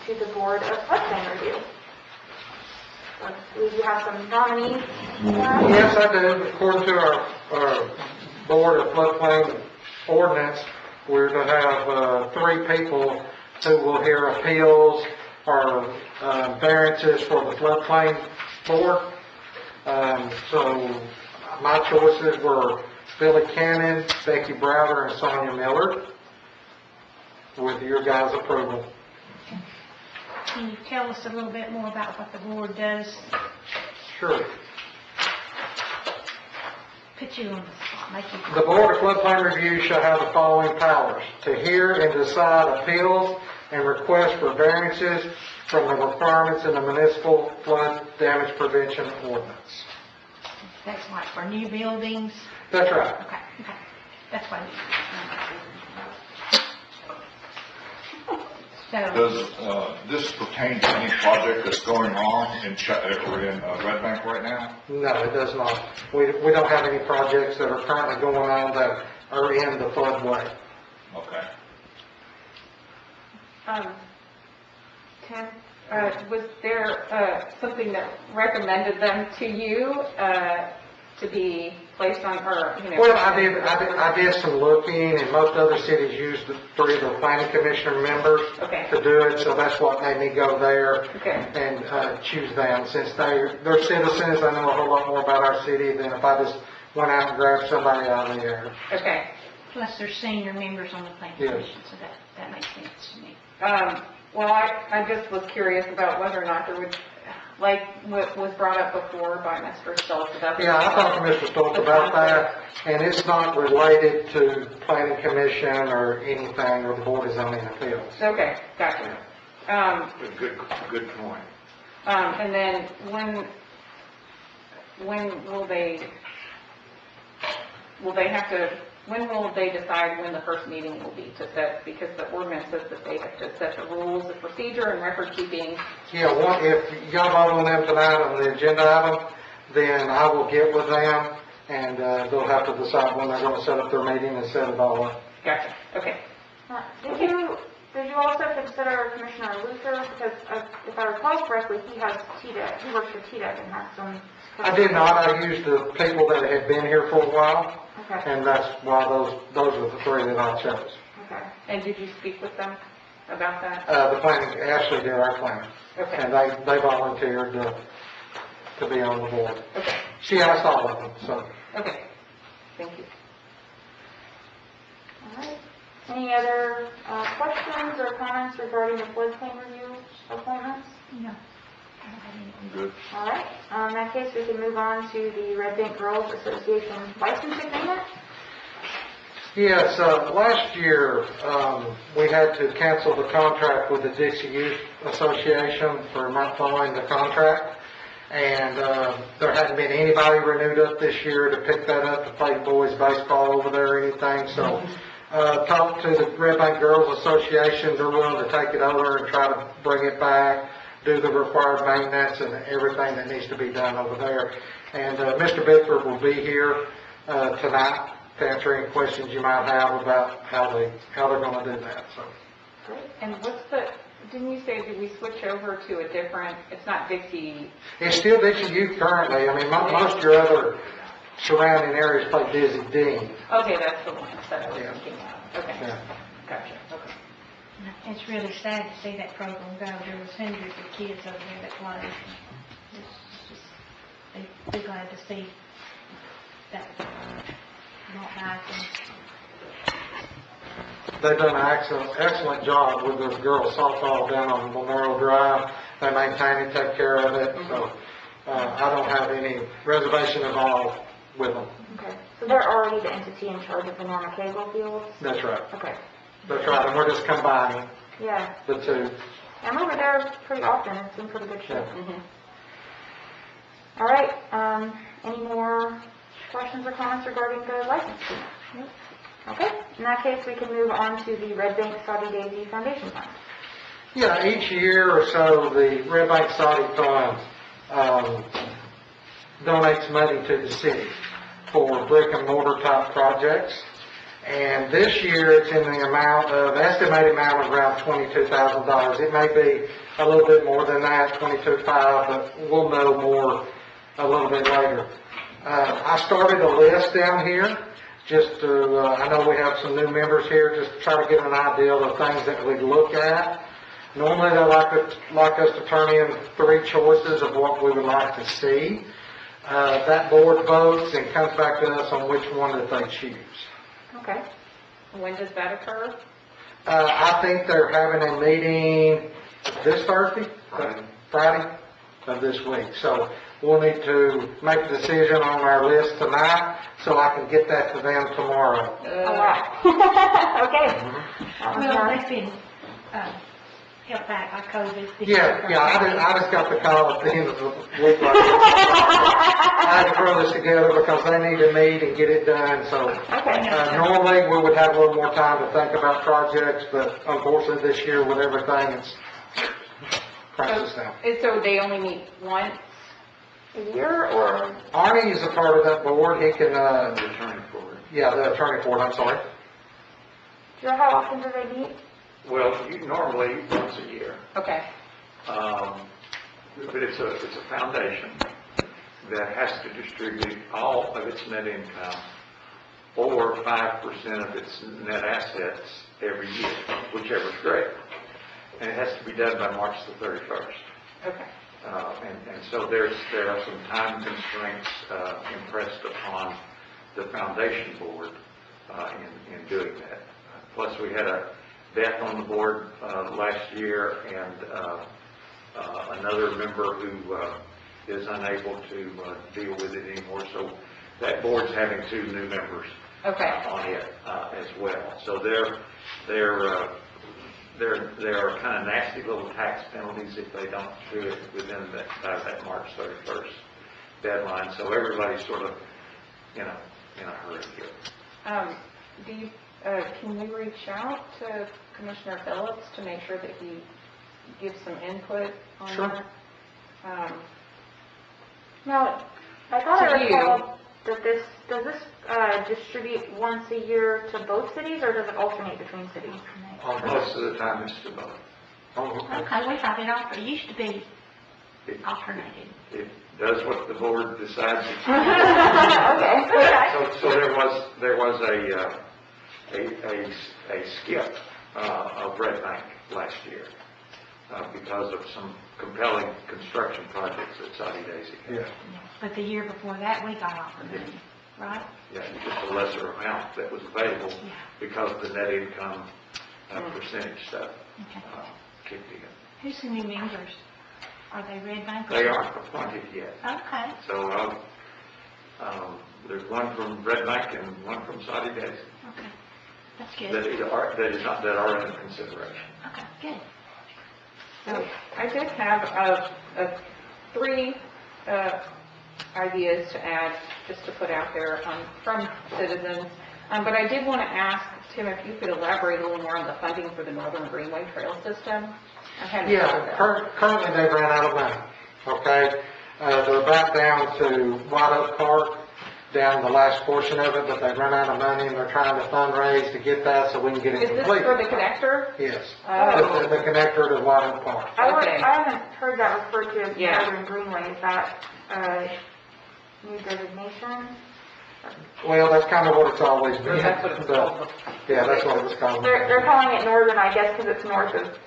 to the Board of Floodplain Review. So, I believe you have some nominees. Yes, I do. According to our Board of Floodplain ordinance, we're to have 3 people who will hear appeals or variances for the floodplain board. So my choices were Billy Cannon, Becky Browder, and Sonia Miller, with your guys' approval. Can you tell us a little bit more about what the board does? Sure. Put you on the spot, make you... The Board of Floodplain Review shall have the following powers: to hear and decide appeals and requests for variances from the requirements in the municipal flood damage prevention ordinance. That's like for new buildings? That's right. Okay. That's what I need. So, Does this pertain to any project that's going on in Red Bank right now? No, it does not. We don't have any projects that are currently going on that are in the floodway. Okay. Tim, was there something that recommended them to you to be placed on, or, you know? Well, I did some looking, and most other cities use the 3 of the planning commissioner members Okay. to do it, so that's what made me go there Okay. and choose them. Since they're citizens, I know a whole lot more about our city than if I just went out and grabbed somebody out of the air. Okay. plus they're senior members on the planning Yes. commission, so that makes sense to me. Well, I just was curious about whether or not there would, like what was brought up before by Mr. Stoltz about. Yeah, I talked to Mr. Stoltz about that, and it's not related to planning commission or anything, or the board of zoning appeals. Okay, gotcha. Good point. And then when will they decide when the first meeting will be to set, because the ordinance says that they have to set the rules of procedure and record keeping. Yeah, if y'all vote on them tonight on the agenda item, then I will get with them, and they'll have to decide when they're going to set up their meeting and set it all up. Gotcha, okay. Did you also consider Commissioner Luther? Because if I recall correctly, he has TDEC, he works for TDEC and has some... I did not. I used the people that had been here for a while, Okay, and that's why those are the 3 that I chose. okay. And did you speak with them about that? The planning, Ashley did our planning, Okay, and they volunteered to be on the board. okay, She asked all of them, so. okay. Thank you. All right. Any other questions or comments regarding the floodplain review appointments? No, I don't have anything. Good. All right. In that case, we can move on to the Red Bank Girls Association license agreement. Yes, last year, we had to cancel the contract with the Dixie Youth Association for not following the contract. And there hadn't been anybody renewed up this year to pick that up, to play boys baseball over there or anything. So talked to the Red Bank Girls Association. They're willing to take it over and try to bring it back, do the required maintenance and everything that needs to be done over there. And Mr. Bickford will be here tonight to answer any questions you might have about how they're going to do that. So. Great. And didn't you say, did we switch over to a different, it's not Dixie? It's still Dixie Youth currently. I mean, most of your other surrounding areas play Dizzy Dean. Okay, that's the one that I was Yeah. thinking of. Okay, Yeah. gotcha, okay. It's really sad to see that program go. There was hundreds of kids over there that played. It's just, they'd be glad to see that not happen. They've done an excellent job with the girls softball down on Memorial Drive. They maintain it, take care of it, so I don't have any reservation at all with them. Okay. So they're already the entity in charge of the Norma Cable fields? That's right. Okay. That's right, and we're just combining Yeah. the 2. I'm over there pretty often. It's in pretty good shape. Yeah. Mhm. All right. Any more questions or comments regarding the license fee? Nope. Okay. In that case, we can move on to the Red Bank Saudi Daisy Foundation Fund. Yeah, each year or so, the Red Bank Saudi Fund donates money to the city for brick and mortar type projects. And this year, it's in the estimated amount of around $22,000. It may be a little bit more than that, 22.5, but we'll know more a little bit later. I started a list down here, just to, I know we have some new members here, just to try to get an idea of the things that we look at. Normally, they like us to turn in 3 choices of what we would like to see. That board votes and comes back to us on which one that they choose. Okay. When does that occur? I think they're having a meeting this Thursday, Friday of this week. So we'll need to make a decision on our list tonight, so I can get that to them tomorrow. All right. Okay. Well, they've been, held back by COVID. I just got the call at the end of the week. I had to throw this together because they need to meet and get it done, so. Okay. Normally, we would have a little more time to think about projects, but unfortunately this year with everything, it's crisis now. So they only meet once? A year or? Arnie is a part of that board. He can, The attorney for it. yeah, the attorney for it, I'm sorry. Do you know how often do they meet? Well, normally once a year. Okay. But it's a foundation that has to distribute all of its net income or 5% of its net assets every year, whichever is greater. And it has to be done by March the 31st. Okay. And so there are some time constraints impressed upon the foundation board in doing that. Plus, we had a death on the board last year, and another member who is unable to deal with it anymore. So that board's having 2 new members on it as well. So there are kind of nasty little tax penalties if they don't do it within that March 31st deadline. So everybody's sort of in a hurry here. Can we reach out to Commissioner Phillips to make sure that he gives some input on Sure. that? Now, I thought I To you. recalled that does this distribute once a year to both cities, or does it alternate between cities? Most of the time it's to both. Oh, okay. Okay, we thought it used to be It- alternated. It does what the board decides. Okay. So there was a skip of Red Bank last year because of some compelling construction projects at Saudi Daisy. Yeah. But the year before that, we got alternated, right? Yeah, just a lesser amount that was available Yeah. because the net income percentage stuff Okay. kicked in. Who's the new members? Are they Red Bank? They aren't appointed yet. Okay, So there's one from Red Bank and one from Saudi Daisy okay. That's that are under consideration. Okay, good. I did have 3 ideas to add, just to put out there from citizens. But I did want to ask, Tim, if you could elaborate a little more on the funding for the Northern Greenway Trail System. I hadn't heard Yeah, that. currently they've ran out of money, okay? They're about down to White Oak Park, down the last portion of it, but they've run out of money and they're trying to fundraise to get that so we can get it Is this complete. for the connector? Yes, Oh. the connector to White Oak Park. Okay. I haven't heard that referred to as Yeah. Northern Greenway. Is that new designation? Well, that's kind of what it's always been. That's what it's but- called. Yeah, that's what it was called. They're calling it Northern, I guess, because it's north of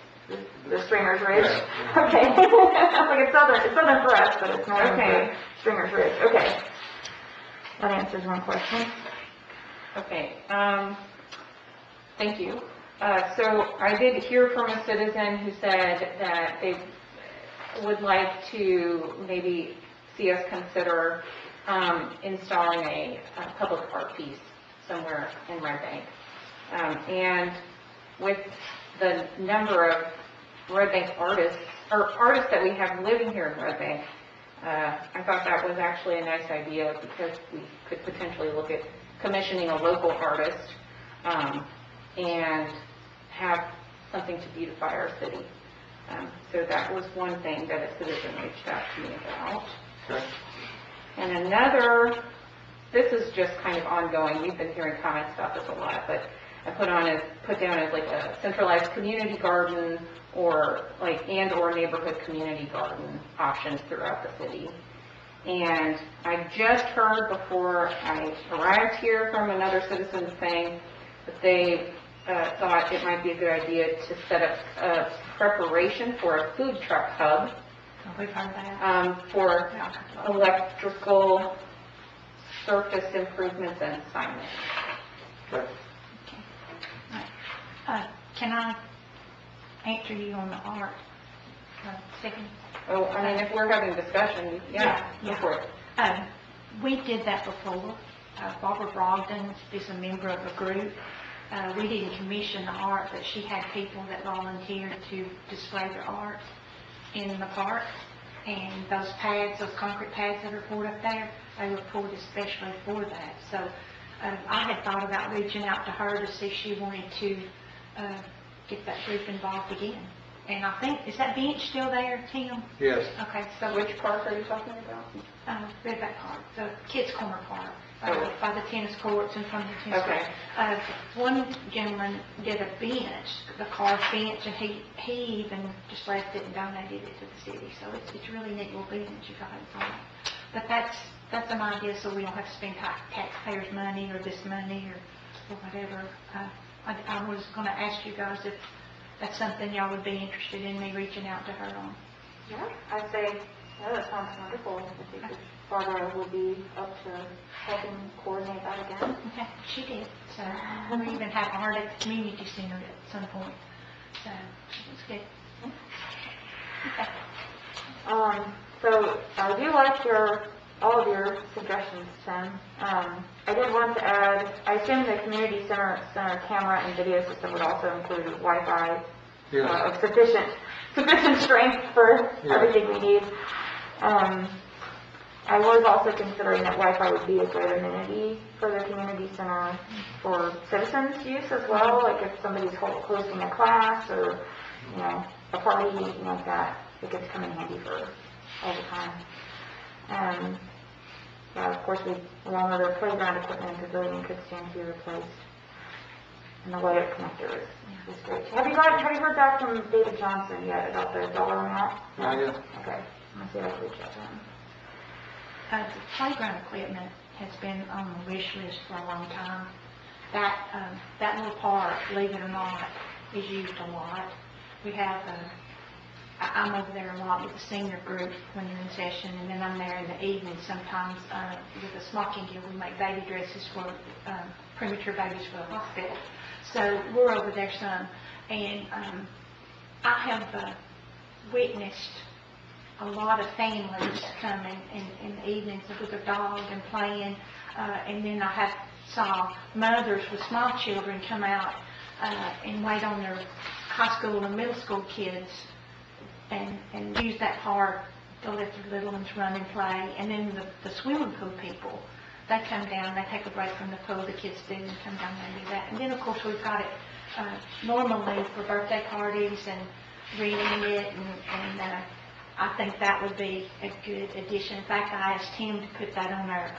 the Stringer's Ridge. Yeah. Okay. I was like, it's southern for us, but it's northern Okay. for Stringer's Ridge. Okay. That answers one question. Okay, thank you. So I did hear from a citizen who said that they would like to maybe see us consider installing a public art piece somewhere in Red Bank. And with the number of Red Bank artists, or artists that we have living here in Red Bank, I thought that was actually a nice idea because we could potentially look at commissioning a local artist and have something to beautify our city. So that was one thing that a citizen reached out to me about. Okay. And another this is just kind of ongoing. We've been hearing comments about this a lot, but I put down as like a centralized community garden or or neighborhood community garden options throughout the city. And I just heard before I arrived here from another citizen saying that they thought it might be a good idea to set up a preparation for a food truck hub. We've heard that. For electrical surface improvements and signage. Okay. Can I answer you on the art? Second. Oh, I mean, if we're having discussion, yeah, go for it. We did that before. Barbara Brogdon is a member of a group. We didn't commission the art, but she had people that volunteered to display their art in the park. And those pads, those concrete pads that are poured up there, they were poured especially for that. So I had thought about reaching out to her to see if she wanted to get that group involved again. And I think, is that bench still there, Tim? Yes. Okay, so Which park are you talking about? Redback Park, the Kids Corner Park, Oh. by the tennis courts and from the tennis Okay. courts. One gentleman did a bench, the carved bench, and he even just left it and donated it to the city. So it's really neat little bench if I hadn't thought. But that's an idea, so we don't have to spend taxpayers' money or this money or whatever. I was going to ask you guys if that's something y'all would be interested in me reaching out to her on. Yeah, I'd say, yeah, that sounds wonderful. I think that Barbara will be up to helping coordinate that again. Okay, she did. So we even have art at the community center at some point. So it's good. Okay. So I do like all of your suggestions, Tim. I did want to add, I assume the community center camera and video system would also include Wi-Fi Yes. of sufficient strength for Yeah. everything we need. I was also considering that Wi-Fi would be a great amenity for the community center for citizens' use as well, like if somebody's hosting a class or, a party, anything like that, it could come in handy for all the time. Of course, along with our playground equipment, the pavilion could stand to be replaced. And the layout connector is great. Have you heard back from David Johnson yet about the dollar amount? Not yet. Okay, I'm gonna see if I can reach out to him. The playground equipment has been on the wish list for a long time. That little park, believe it or not, is used a lot. We have, I'm over there a lot with the senior group when they're in session, and then I'm there in the evening sometimes with the smocking guild. We make baby dresses for premature babies for the hospital. So we're over there some, and I have witnessed a lot of families coming in the evenings with their dog and playing, and then I saw mothers with small children come out and wait on their high school and middle school kids and use that park to let their little ones run and play. And then the swimming pool people, they come down, they take a break from the pool, the kids do, and come down there and do that. And then, of course, we've got it normally for birthday parties and reading it, and I think that would be a good addition. In fact, I asked him to put that on our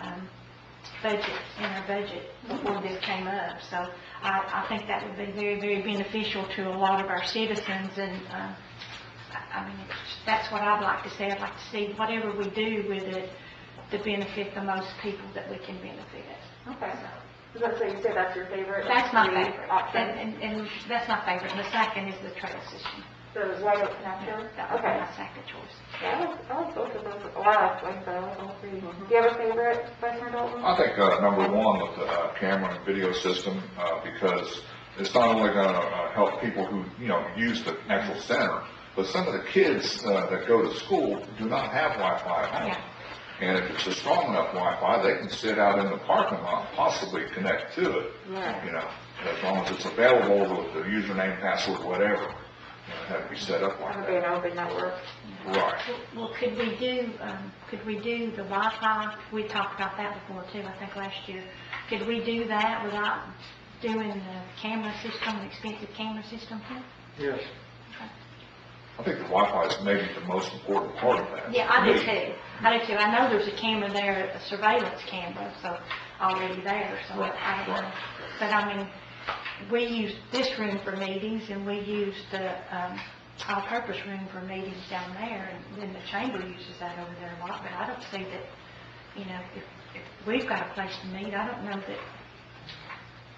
budget before this came up. So I think that would be very, very beneficial to a lot of our citizens, and I mean, that's what I'd like to see. I'd like to see whatever we do with it to benefit the most people that we can benefit. Okay. So you say that's your favorite? That's my three favorite, options? and that's my favorite. And the second is the trail system. So layout connector? That would be Okay. my second choice. Yeah, I like both of those. Well, I like all three. Do you have a favorite, Vice Mayor Dalton? I think number one with the camera and video system, because it's not only going to help people who, use the actual center, but some of the kids that go to school do not have Wi-Fi at home. Yeah. And if it's a strong enough Wi-Fi, they can sit out in the parking lot, possibly connect to it. Yeah. As long as it's available with the username, password, whatever. It had to be set up like That would be an that. open network. Right. Well, could we do the Wi-Fi? We talked about that before too, I think last year. Could we do that without doing the camera system, the expensive camera system too? Yes. I think the Wi-Fi is maybe the most important part of that. Yeah, I do too. I know there's a camera there, a surveillance camera, so already there, so I don't know. But I mean, we use this room for meetings, and we use the, all-purpose room for meetings down there, and then the chamber uses that over there a lot, but I don't see that, you know, if we've got a place to meet, I don't know that,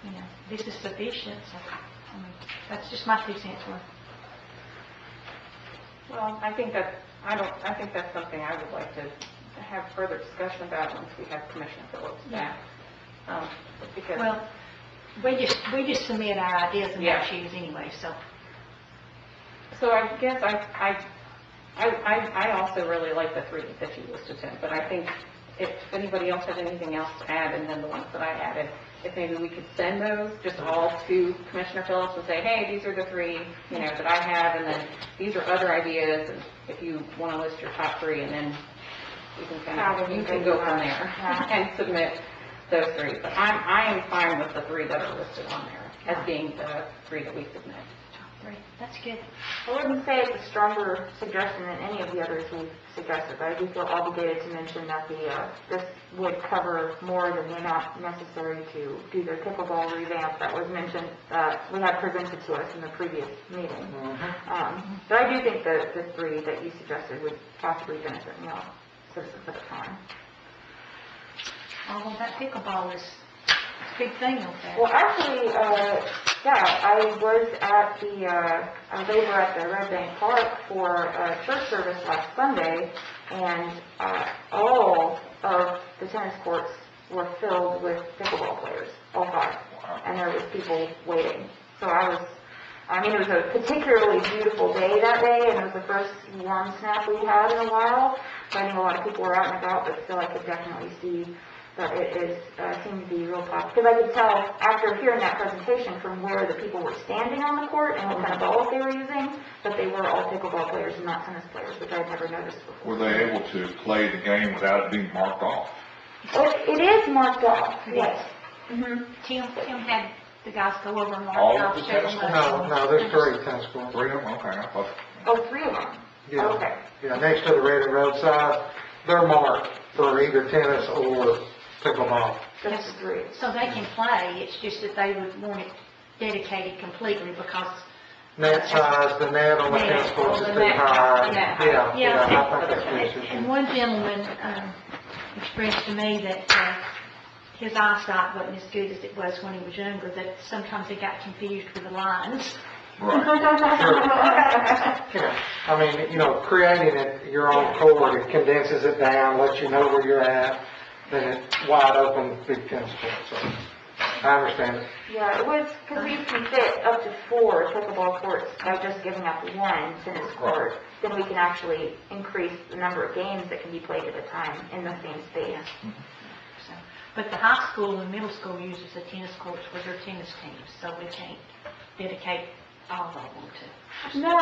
you know, this is sufficient, so, I mean, that's just my 2 cents worth. Well, I think that's something I would like to have further discussion about once we have Commissioner Phillips back. Because, Well, we just submit our ideas and our Yeah. issues anyway, so. so I guess I also really like the 3 that you listed, Tim, but I think if anybody else has anything else to add, and then the ones that I added, if maybe we could send those just all to Commissioner Phillips and say, hey, these are the 3, you know, that I have, and then these are other ideas, and if you want to list your top 3, and then you can you can go from there and submit those 3. But I am fine with the 3 that are listed on there as being the 3 that we submit. Great, that's good. I wouldn't say it's a stronger suggestion than any of the others we've suggested, but I do feel obligated to mention that this would cover more than the amount necessary to do the pickleball revamp that was mentioned, that we had presented to us in the previous meeting. But I do think that the 3 that you suggested would possibly benefit, you know, citizens at the time. Although that pickleball is a big thing up there. Well, actually, I was over at the Red Bank Park for a church service last Sunday, and all of the tennis courts were filled with pickleball players, all 5. And there was people waiting. So it was a particularly beautiful day that day, and it was the first warm snap we had in a while. So I think a lot of people were out and about, but still I could definitely see that it seemed to be real popular. Because I could tell after hearing that presentation from where the people were standing on the court and what kind of balls they were using, that they were all pickleball players and not tennis players, which I'd never noticed before. Were they able to play the game without it being marked off? It is marked off, yes. Tim had the guys go over and mark All off of the several tennis months. No, there's 3 tennis courts. 3 of them? Okay, I thought. Oh, 3 of them? Yeah. Okay. Yeah, next to the Reading roadside, they're marked for either tennis or pickleball. Just the 3. So they can play, it's just that they would want it dedicated completely because. Net size, the net on the Net, tennis courts is the too net, high. the net. Yeah, I think that's the issue. And one gentleman expressed to me that his eyesight wasn't as good as it was when he was younger, that sometimes he got confused with the lines. Right. Yeah, I mean, you know, creating it, your own court, it condenses it down, lets you know where you're at, then it's wide open, big tennis court, so I understand it. Yeah, it was, because we can fit up to 4 pickleball courts by just giving up 1 tennis court. Then we can actually increase the number of games that can be played at a time in the same space. So, but the high school and middle school uses the tennis courts for their tennis teams, so we can't dedicate all of them to. No.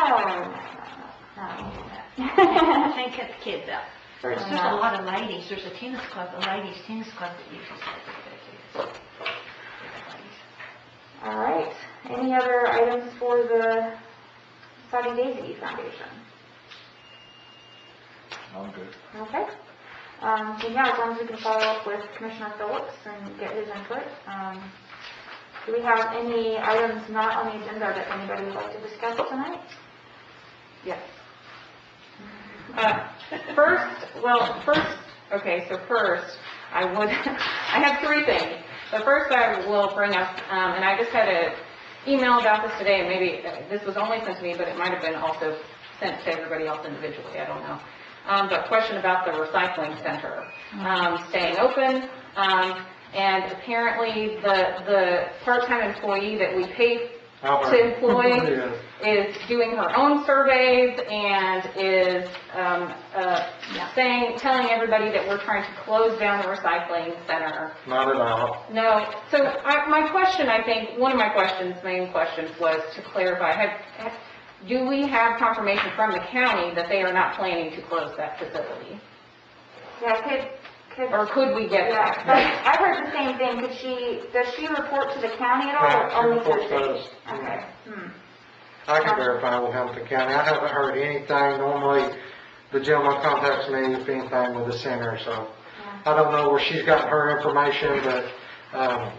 Can't cut the kids out. There's Certainly a not. lot of ladies, there's a tennis club, a ladies' tennis club that uses that. All right. Any other items for the Sunny Daisy Foundation? I'm good. Okay. So yeah, as long as we can follow up with Commissioner Phillips and get his input. Do we have any items not on the agenda that anybody would like to discuss tonight? Yes. Okay, so first, I have 3 things. The first I will bring up, and I just had an email about this today, and maybe this was only sent to me, but it might have been also sent to everybody else individually, I don't know. But question about the recycling center staying open, and apparently the part-time employee that we pay to employ is doing her own surveys and is telling everybody that we're trying to close down the recycling center. Not at all. No. So my question, I think, one of my main questions was to clarify, do we have confirmation from the county that they are not planning to close that facility? Yeah, Or could we get yeah, that? I've heard the same thing. Does she report to the county at all, or She only to the reports to state? us. Okay. I can verify with Hamilton County. I haven't heard anything. Normally, the gentleman contacts me if anything with the center, so I don't know where she's gotten her information, but,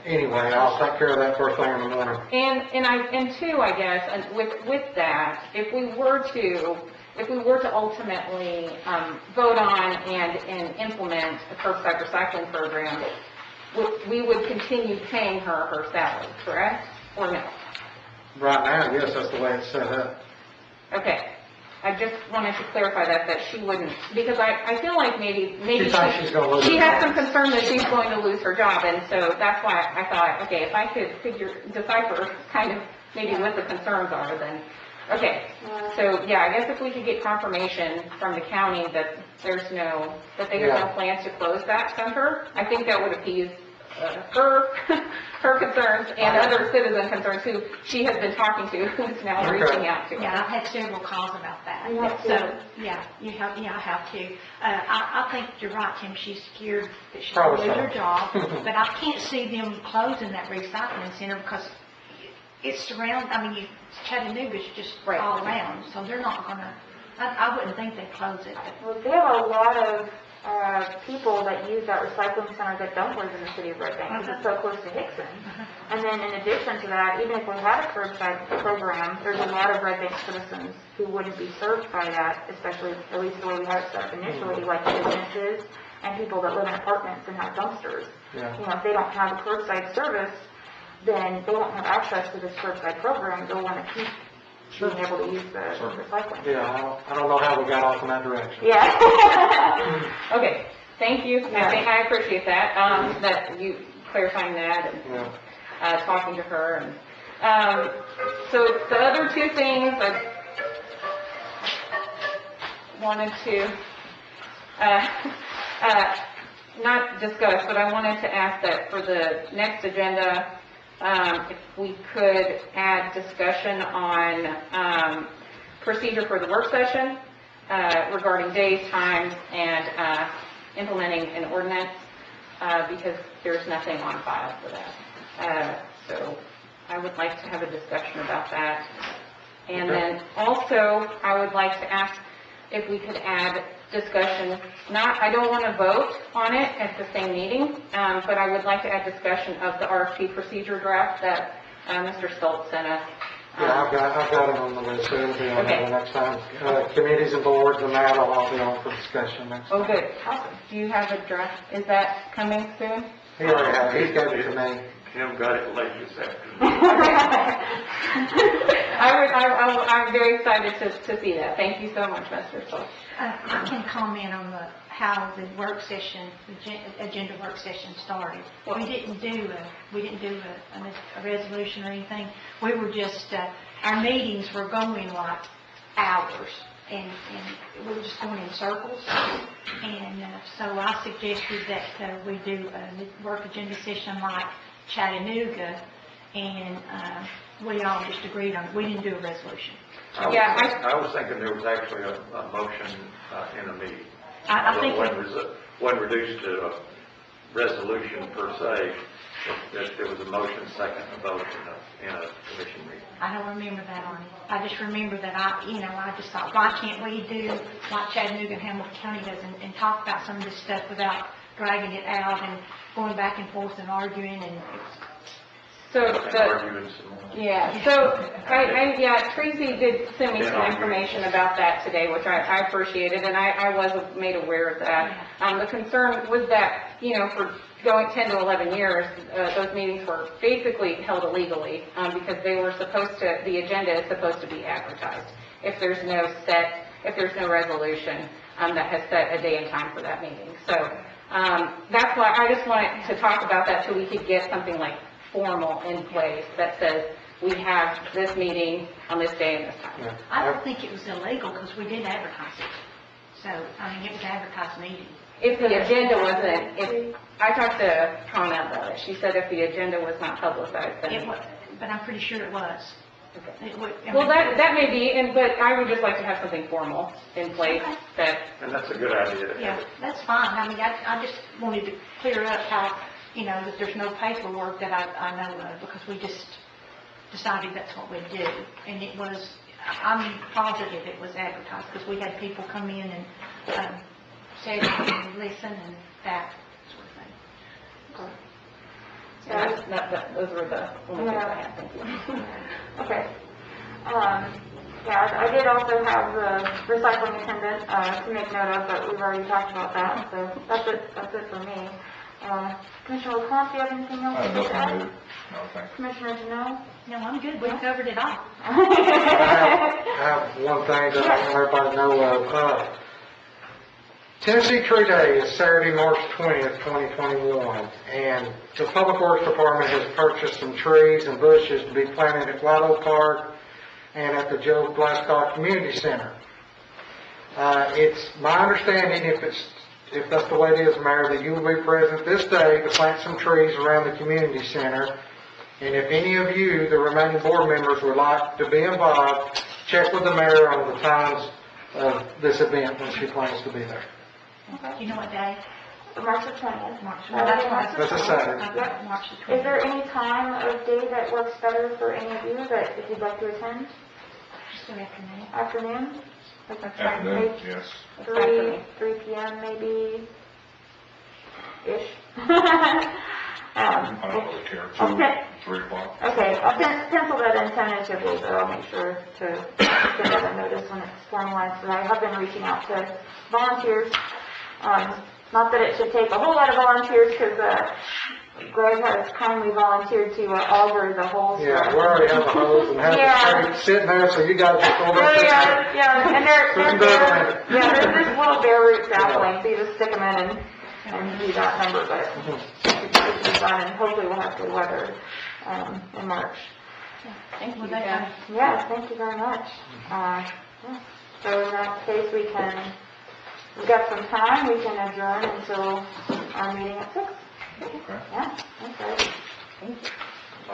anyway, I'll take care of that first thing in the morning. And two, I guess, and with that, if we were to ultimately, vote on and implement a curbside recycling program, we would continue paying her salary, correct? Or no? Right now, yes, that's the way it's set up. Okay. I just wanted to clarify that she wouldn't, because I feel like maybe She thinks she's gonna lose her she has job. some concern that she's going to lose her job, and so that's why I thought, okay, if I could decipher kind of maybe what the concerns are, then, okay. So, yeah, I guess if we could get confirmation from the county that they have no plans to close that center, I think that would appease her concerns and other citizen concerns who she has been talking to, who's now reaching out to. Yeah, I've had several calls about that. You have to. So, yeah, I have to. I think you're right, Tim, she's scared that she's going to lose her job, but I can't see them closing that recycling center because it's Chattanooga's just all around, so they're not gonna, I wouldn't think they'd close it. Well, they have a lot of people that use that recycling center that don't live in the city of Red Bank because it's so close to Hickson. And then in addition to that, even if we had a curbside program, there's a lot of Red Bank citizens who wouldn't be served by that, especially at least the way we had it set up initially, like businesses and people that live in apartments and have dumpsters. Yeah. You know, if they don't have a curbside service, then they won't have access to this curbside program. They'll want to keep being able to use the recycling. Yeah, I don't know how we got off in that direction. Yeah. Okay, thank you. Yeah. I appreciate that, that you clarifying that and Yeah. talking to her. And so the other two things I wanted to not discuss, but I wanted to ask that for the next agenda, if we could add discussion on procedure for the work session regarding days, times, and implementing an ordinance, because there's nothing on file for that. So I would like to have a discussion about that. And then also, I would like to ask if we could add discussion, I don't want to vote on it at the same meeting, but I would like to add discussion of the RFP procedure draft that Mr. Stoltz sent us. Yeah, I've got it on the list, so it'll be on there the next time. Committees and boards and that will all be on for discussion next time. Oh, good. Awesome. Do you have a draft? Is that coming soon? He already has, he's got it to me. Tim got it late this afternoon. I'm very excited to see that. Thank you so much, Mr. Stoltz. I can comment on how the work session, agenda work session started. We didn't do a resolution or anything. We were just, our meetings were going like hours, and we were just going in circles. And so I suggested that we do a work agenda session like Chattanooga, and we all just agreed on it. We didn't do a resolution. I was thinking there was actually a motion in a meeting. I think Wasn't reduced to a resolution per se, that there was a motion, second, a vote in a commission meeting. I don't remember that on it. I just remember that I just thought, why can't we do like Chattanooga and Hamilton County does and talk about some of this stuff without dragging it out and going back and forth and arguing and Arguing some more. Yeah, so, Tracy did send me some information about that today, which I appreciated, and I was made aware of that. The concern was that, for going 10 to 11 years, those meetings were basically held illegally, because the agenda is supposed to be advertised. If there's no resolution, that has set a day and time for that meeting. So, that's why I just wanted to talk about that so we could get something like formal in place that says we have this meeting on this day and this time. Yeah. I don't think it was illegal because we did advertise it. So, it was an advertised meeting. If the agenda wasn't, I talked to Hannah about it, she said if the agenda was not publicized, then. It was, but I'm pretty sure it was. Okay. Well, that may be, but I would just like to have something formal in place that. And that's a good idea. Yeah, that's fine. I just wanted to clear up how, that there's no paperwork that I know of, because we just decided that's what we'd do. And it was, I'm positive it was advertised, because we had people come in and sit and listen, and that Those were the only things I had, thank you. Okay. Yeah, I did also have the recycling attendant, to make note of, but we've already talked about that, so that's it for me. Commissioner LaCompte, do you have anything else I have to nothing add? new. No, thanks. Commissioner Janelle? No, I'm good, we covered it all. I have one thing that I want everybody to know of. Tennessee Tree Day is Saturday, March 20th, 2021, and the Public Works Department has purchased some trees and bushes to be planted at White Oak Park and at the Joe Glasscock Community Center. It's my understanding, if that's the way it is, Mayor, that you will be present this day to plant some trees around the community center. And if any of you, the remaining board members, would like to be involved, check with the mayor on the times of this event when she plans to be there. Do you know what day? March the 20th. March. Saturday, March the That's a 20th. Saturday. Yep. March the 20th. Is there any time of day that works better for any of you that if you'd like to attend? Just go afternoon. Afternoon? Like Afternoon, yes. 3 p.m. maybe, ish. I don't really care. Okay. 3 o'clock. Okay, I'll pencil that in tentatively, so I'll make sure to get that a notice when it's formalized. But I have been reaching out to volunteers. Not that it should take a whole lot of volunteers, because Greg has kindly volunteered to auger the holes. Yeah, we already have the hose and have the tree sitting there, so you guys just hold it. Yeah, and they're bare, there's this little bare root sapling, so you just stick them in and do that number, but it's done, and hopefully we'll have good weather in March. Thank you, Well, guys. Yeah, thank you very much. Yeah. So in that case, we've got some time, we can adjourn until our meeting at 6. Okay. Yeah, okay. Thank you.